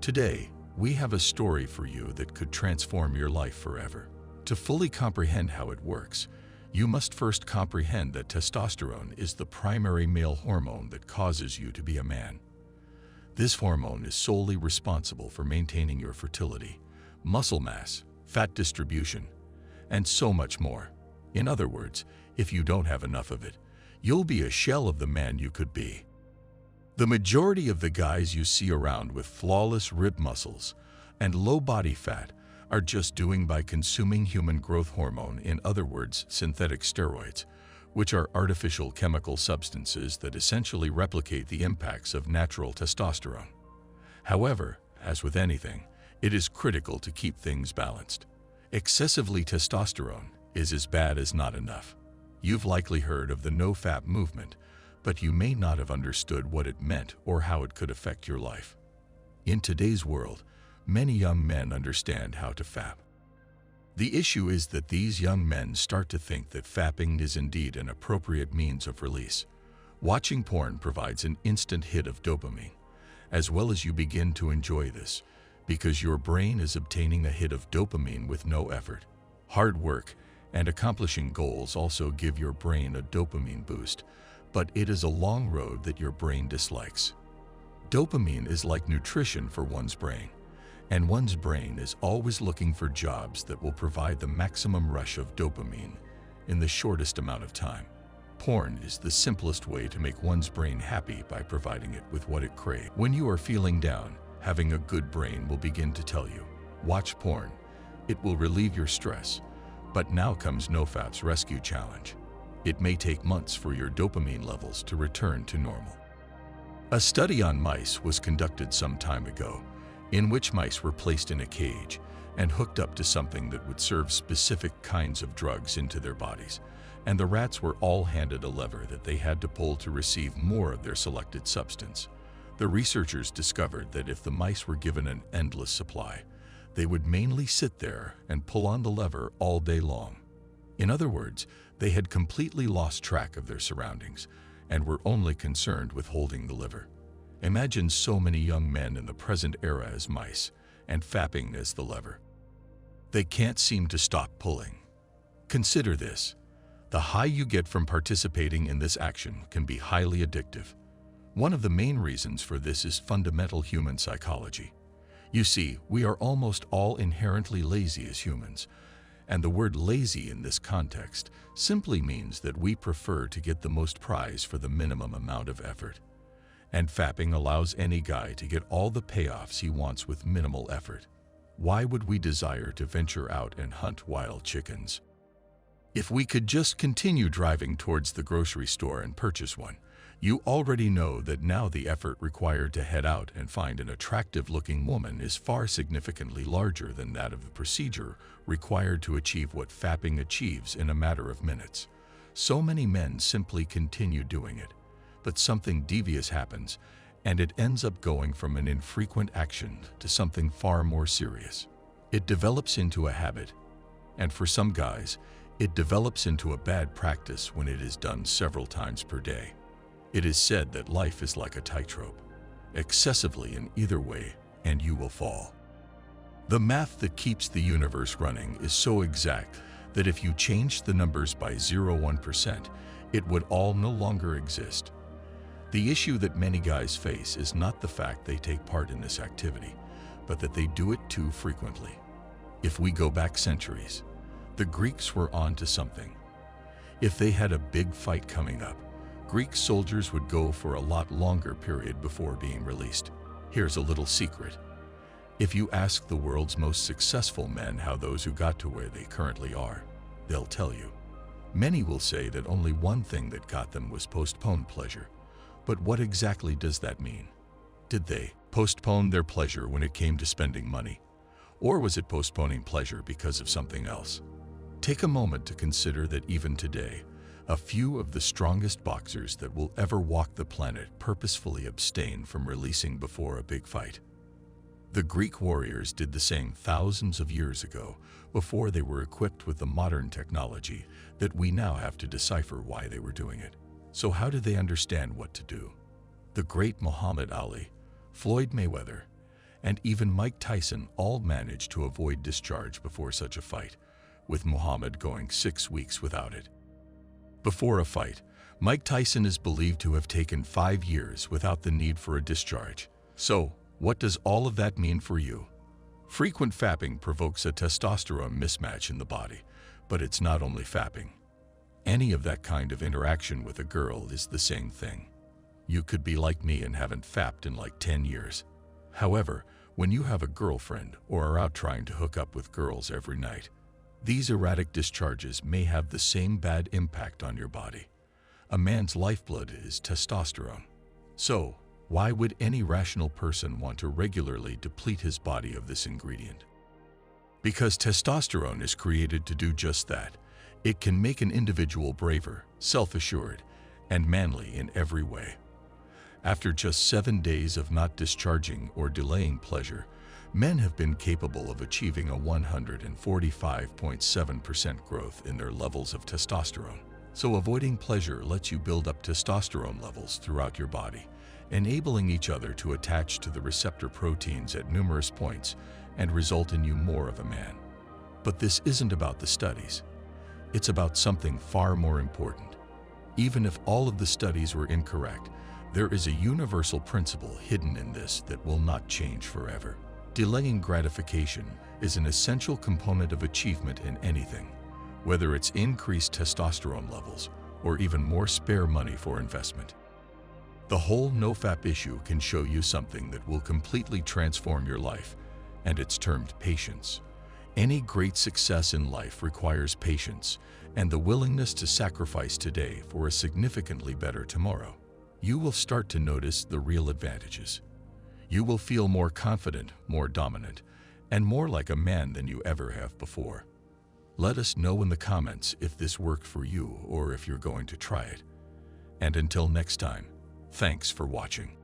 Today, we have a story for you that could transform your life forever. To fully comprehend how it works, you must first comprehend that testosterone is the primary male hormone that causes you to be a man. This hormone is solely responsible for maintaining your fertility, muscle mass, fat distribution, and so much more. In other words, if you don't have enough of it, you'll be a shell of the man you could be. The majority of the guys you see around with flawless rib muscles and low body fat are just doing by consuming human growth hormone, in other words, synthetic steroids, which are artificial chemical substances that essentially replicate the impacts of natural testosterone. However, as with anything, it is critical to keep things balanced. Excessively testosterone is as bad as not enough. You've likely heard of the nofap movement, but you may not have understood what it meant or how it could affect your life. In today's world, many young men understand how to fap. The issue is that these young men start to think that fapping is indeed an appropriate means of release. Watching porn provides an instant hit of dopamine, as well as you begin to enjoy this, because your brain is obtaining a hit of dopamine with no effort. Hard work and accomplishing goals also give your brain a dopamine boost, but it is a long road that your brain dislikes. Dopamine is like nutrition for one's brain, and one's brain is always looking for jobs that will provide the maximum rush of dopamine in the shortest amount of time. Porn is the simplest way to make one's brain happy by providing it with what it craves. When you are feeling down, having a good brain will begin to tell you, watch porn. It will relieve your stress. But now comes nofap's rescue challenge. It may take months for your dopamine levels to return to normal. A study on mice was conducted some time ago, in which mice were placed in a cage and hooked up to something that would serve specific kinds of drugs into their bodies, and the rats were all handed a lever that they had to pull to receive more of their selected substance. The researchers discovered that if the mice were given an endless supply, they would mainly sit there and pull on the lever all day long. In other words, they had completely lost track of their surroundings and were only concerned with holding the lever. Imagine so many young men in the present era as mice and fapping as the lever. They can't seem to stop pulling. Consider this. The high you get from participating in this action can be highly addictive. One of the main reasons for this is fundamental human psychology. You see, we are almost all inherently lazy as humans, and the word lazy in this context simply means that we prefer to get the most prize for the minimum amount of effort. And fapping allows any guy to get all the payoffs he wants with minimal effort. Why would we desire to venture out and hunt wild chickens? If we could just continue driving towards the grocery store and purchase one, you already know that now the effort required to head out and find an attractive-looking woman is far significantly larger than that of the procedure required to achieve what fapping achieves in a matter of minutes. So many men simply continue doing it, but something devious happens, and it ends up going from an infrequent action to something far more serious. It develops into a habit, and for some guys, it develops into a bad practice when it is done several times per day. It is said that life is like a tightrope. Excessively in either way, and you will fall. The math that keeps the universe running is so exact that if you changed the numbers by 0.1%, it would all no longer exist. The issue that many guys face is not the fact they take part in this activity, but that they do it too frequently. If we go back centuries, the Greeks were on to something. If they had a big fight coming up, Greek soldiers would go for a lot longer period before being released. Here's a little secret. If you ask the world's most successful men how those who got to where they currently are, they'll tell you. Many will say that only one thing that got them was postponed pleasure. But what exactly does that mean? Did they postpone their pleasure when it came to spending money? Or was it postponing pleasure because of something else? Take a moment to consider that even today, a few of the strongest boxers that will ever walk the planet purposefully abstain from releasing before a big fight. The Greek warriors did the same thousands of years ago, before they were equipped with the modern technology that we now have to decipher why they were doing it. So how did they understand what to do? The great Muhammad Ali, Floyd Mayweather, and even Mike Tyson all managed to avoid discharge before such a fight, with Muhammad going 6 weeks without it. Before a fight, Mike Tyson is believed to have taken 5 years without the need for a discharge. So, what does all of that mean for you? Frequent fapping provokes a testosterone mismatch in the body, but it's not only fapping. Any of that kind of interaction with a girl is the same thing. You could be like me and haven't fapped in like 10 years. However, when you have a girlfriend or are out trying to hook up with girls every night, these erratic discharges may have the same bad impact on your body. A man's lifeblood is testosterone. So, why would any rational person want to regularly deplete his body of this ingredient? Because testosterone is created to do just that. It can make an individual braver, self-assured, and manly in every way. After just 7 days of not discharging or delaying pleasure, men have been capable of achieving a 145.7% growth in their levels of testosterone. So avoiding pleasure lets you build up testosterone levels throughout your body, enabling each other to attach to the receptor proteins at numerous points and result in you more of a man. But this isn't about the studies. It's about something far more important. Even if all of the studies were incorrect, there is a universal principle hidden in this that will not change forever. Delaying gratification is an essential component of achievement in anything, whether it's increased testosterone levels or even more spare money for investment. The whole nofap issue can show you something that will completely transform your life, and it's termed patience. Any great success in life requires patience and the willingness to sacrifice today for a significantly better tomorrow. You will start to notice the real advantages. You will feel more confident, more dominant, and more like a man than you ever have before. Let us know in the comments if this worked for you or if you're going to try it. And until next time, thanks for watching.